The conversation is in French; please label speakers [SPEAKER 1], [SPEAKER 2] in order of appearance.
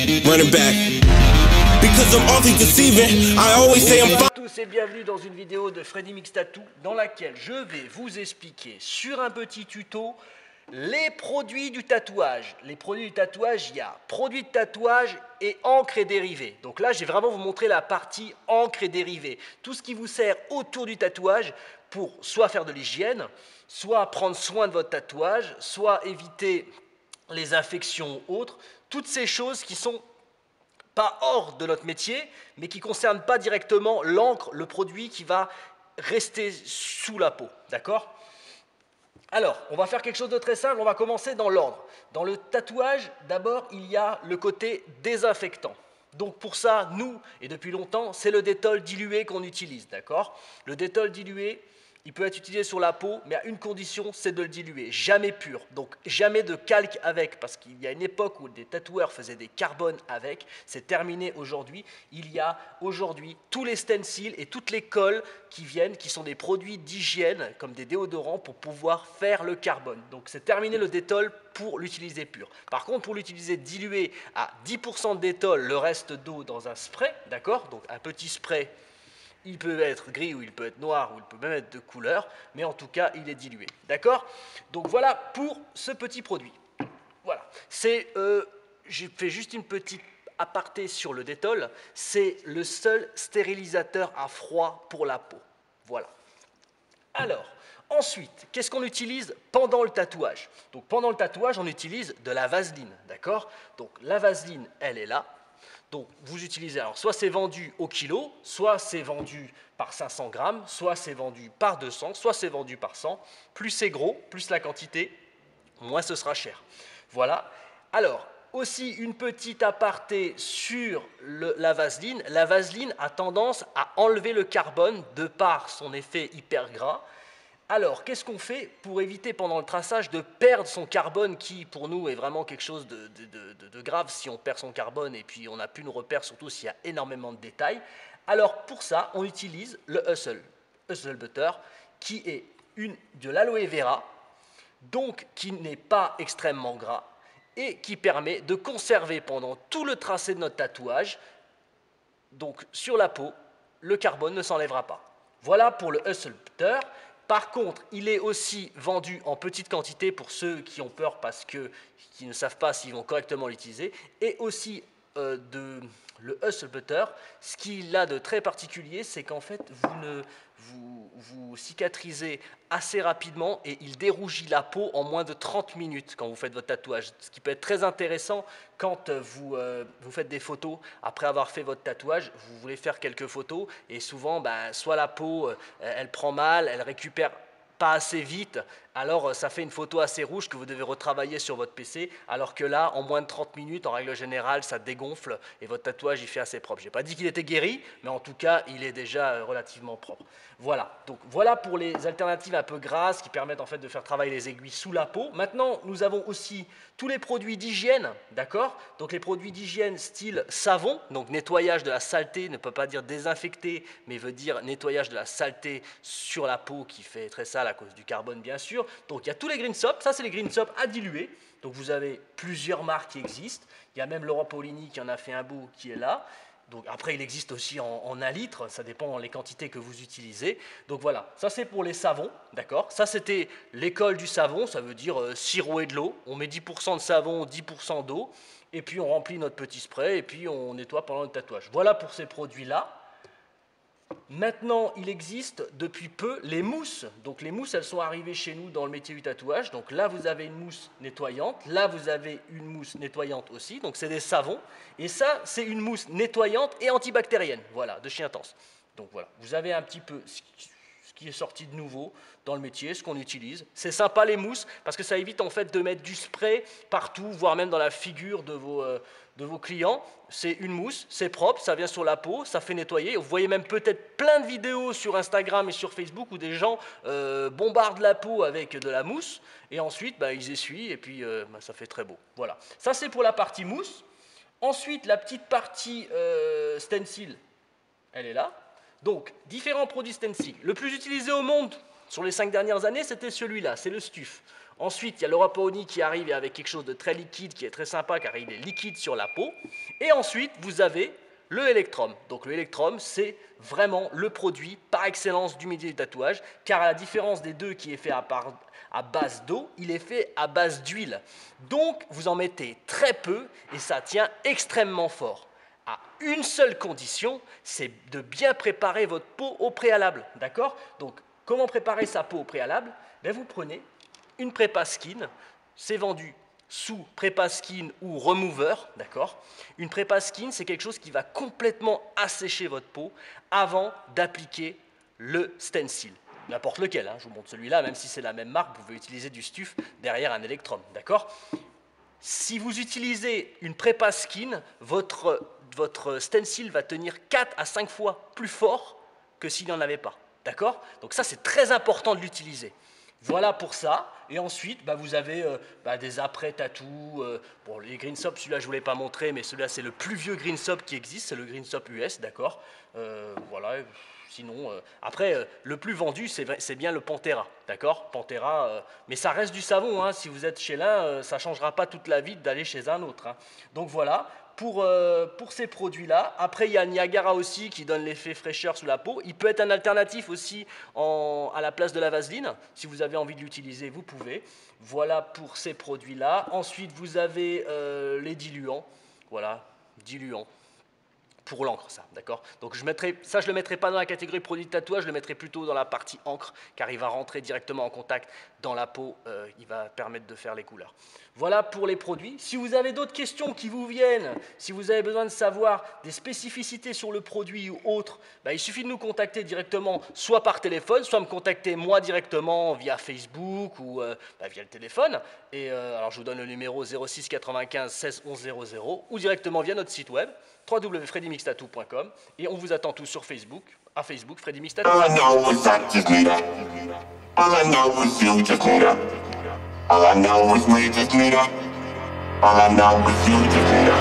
[SPEAKER 1] running back. Because I'm awfully deceiving, I always say I'm fine.
[SPEAKER 2] Bonjour à tous et bienvenue dans une vidéo de Freddy Mix Tattoo dans laquelle je vais vous expliquer sur un petit tuto les produits du tatouage. Les produits du tatouage, il y a produits de tatouage et encre et dérivés. Donc là, je vais vraiment vous montrer la partie encre et dérivés. Tout ce qui vous sert autour du tatouage pour soit faire de l'hygiène, soit prendre soin de votre tatouage, soit éviter les infections ou autres. Toutes ces choses qui sont pas hors de notre métier, mais qui ne concernent pas directement l'encre, le produit qui va rester sous la peau. D'accord ? Alors, on va faire quelque chose de très simple, on va commencer dans l'ordre. Dans le tatouage, d'abord, il y a le côté désinfectant. Donc pour ça, nous, et depuis longtemps, c'est le détol dilué qu'on utilise, d'accord ? Le détol dilué, il peut être utilisé sur la peau, mais à une condition, c'est de le diluer, jamais pur. Donc jamais de calque avec, parce qu'il y a une époque où des tatoueurs faisaient des carbones avec, c'est terminé aujourd'hui. Il y a aujourd'hui tous les stencils et toutes les colles qui viennent, qui sont des produits d'hygiène, comme des déodorants, pour pouvoir faire le carbone. Donc c'est terminé le détol pour l'utiliser pur. Par contre, pour l'utiliser dilué à 10% de détol, le reste d'eau dans un spray, d'accord ? Donc un petit spray. Il peut être gris ou il peut être noir ou il peut même être de couleur, mais en tout cas, il est dilué. D'accord ? Donc voilà pour ce petit produit. Voilà. J'ai fait juste une petite aparté sur le détol. C'est le seul stérilisateur à froid pour la peau. Voilà. Alors, ensuite, qu'est-ce qu'on utilise pendant le tatouage ? Donc pendant le tatouage, on utilise de la vaseline. D'accord ? Donc la vaseline, elle est là. Donc vous utilisez, alors soit c'est vendu au kilo, soit c'est vendu par 500 grammes, soit c'est vendu par 200, soit c'est vendu par 100. Plus c'est gros, plus la quantité, moins ce sera cher. Voilà. Alors, aussi une petite aparté sur la vaseline. La vaseline a tendance à enlever le carbone de par son effet hyper gras. Alors, qu'est-ce qu'on fait pour éviter pendant le traçage de perdre son carbone qui, pour nous, est vraiment quelque chose de grave si on perd son carbone et puis on n'a plus nos repères, surtout s'il y a énormément de détails. Alors, pour ça, on utilise le Hustle Butter, qui est de l'aloe vera, donc qui n'est pas extrêmement gras et qui permet de conserver pendant tout le tracé de notre tatouage, donc sur la peau, le carbone ne s'enlèvera pas. Voilà pour le Hustle Butter. Par contre, il est aussi vendu en petite quantité pour ceux qui ont peur parce qu'ils ne savent pas s'ils vont correctement l'utiliser. Et aussi le Hustle Butter, ce qu'il a de très particulier, c'est qu'en fait, vous cicatrisez assez rapidement et il dérougit la peau en moins de 30 minutes quand vous faites votre tatouage. Ce qui peut être très intéressant quand vous faites des photos après avoir fait votre tatouage. Vous voulez faire quelques photos et souvent, soit la peau, elle prend mal, elle récupère pas assez vite, alors ça fait une photo assez rouge que vous devez retravailler sur votre PC, alors que là, en moins de 30 minutes, en règle générale, ça dégonfle et votre tatouage, il fait assez propre. Je n'ai pas dit qu'il était guéri, mais en tout cas, il est déjà relativement propre. Voilà, donc voilà pour les alternatives un peu grasses qui permettent en fait de faire travailler les aiguilles sous la peau. Maintenant, nous avons aussi tous les produits d'hygiène, d'accord ? Donc les produits d'hygiène style savon, donc nettoyage de la saleté, ne peut pas dire désinfecter, mais veut dire nettoyage de la saleté sur la peau qui fait très sale à cause du carbone bien sûr. Donc il y a tous les green soap, ça c'est les green soap à diluer. Donc vous avez plusieurs marques qui existent. Il y a même Laura Paulini qui en a fait un bout qui est là. Donc après il existe aussi en 1 litre, ça dépend les quantités que vous utilisez. Donc voilà, ça c'est pour les savons, d'accord ? Ça c'était l'école du savon, ça veut dire siroer de l'eau. On met 10% de savon, 10% d'eau, et puis on remplit notre petit spray, et puis on nettoie pendant le tatouage. Voilà pour ces produits-là. Maintenant, il existe depuis peu les mousses. Donc les mousses, elles sont arrivées chez nous dans le métier du tatouage. Donc là, vous avez une mousse nettoyante. Là, vous avez une mousse nettoyante aussi. Donc c'est des savons. Et ça, c'est une mousse nettoyante et antibactérienne. Voilà, de chez Intense. Donc voilà, vous avez un petit peu ce qui est sorti de nouveau dans le métier, ce qu'on utilise. C'est sympa les mousses parce que ça évite en fait de mettre du spray partout, voire même dans la figure de vos clients. C'est une mousse, c'est propre, ça vient sur la peau, ça fait nettoyer. Vous voyez même peut-être plein de vidéos sur Instagram et sur Facebook où des gens bombardent la peau avec de la mousse et ensuite ils essuient et puis ça fait très beau. Voilà, ça c'est pour la partie mousse. Ensuite, la petite partie stencil, elle est là. Donc, différents produits stencil. Le plus utilisé au monde sur les 5 dernières années, c'était celui-là, c'est le Stuf. Ensuite, il y a l'Europaoni qui arrive avec quelque chose de très liquide, qui est très sympa car il est liquide sur la peau. Et ensuite, vous avez le Electrum. Donc le Electrum, c'est vraiment le produit par excellence d'humidité du tatouage, car à la différence des deux qui est fait à base d'eau, il est fait à base d'huile. Donc vous en mettez très peu et ça tient extrêmement fort. À une seule condition, c'est de bien préparer votre peau au préalable. D'accord? Donc comment préparer sa peau au préalable? Ben, vous prenez une prépa skin, c'est vendu sous prépa skin ou remover, d'accord? Une prépa skin, c'est quelque chose qui va complètement assécher votre peau avant d'appliquer le stencil. N'importe lequel, hein, je vous montre celui-là, même si c'est la même marque, vous pouvez utiliser du Stuf derrière un Electrum, d'accord? Si vous utilisez une prépa skin, votre stencil va tenir 4 à 5 fois plus fort que s'il n'y en avait pas, d'accord? Donc ça, c'est très important de l'utiliser. Voilà pour ça. Et ensuite, vous avez des après-tatous. Bon, les Green Soap, celui-là, je ne vous l'ai pas montré, mais celui-là, c'est le plus vieux Green Soap qui existe. C'est le Green Soap US, d'accord. Voilà. Sinon, après, le plus vendu, c'est bien le Pantera, d'accord. Pantera, mais ça reste du savon, hein. Si vous êtes chez l'un, ça ne changera pas toute la vie d'aller chez un autre, hein. Donc voilà. Pour ces produits-là. Après, il y a le Niagara aussi qui donne l'effet fraîcheur sous la peau. Il peut être un alternatif aussi à la place de la vaseline. Si vous avez envie de l'utiliser, vous pouvez. Voilà pour ces produits-là. Ensuite, vous avez les diluants. Voilà, diluants. Pour l'encre, ça, d'accord? Donc je ne le mettrai pas dans la catégorie produit de tatouage, je le mettrai plutôt dans la partie encre, car il va rentrer directement en contact dans la peau, il va permettre de faire les couleurs. Voilà pour les produits. Si vous avez d'autres questions qui vous viennent, si vous avez besoin de savoir des spécificités sur le produit ou autre, il suffit de nous contacter directement, soit par téléphone, soit me contacter moi directement via Facebook ou via le téléphone. Et alors je vous donne le numéro 06 95 16 11 00 ou directement via notre site web www.freddymixtattoo.com et on vous attend tous sur Facebook, à Facebook Freddy Mix Tattoo.
[SPEAKER 3] All I know is I just need her. All I know is you just need her. All I know is we just need her. All I know is you just need her.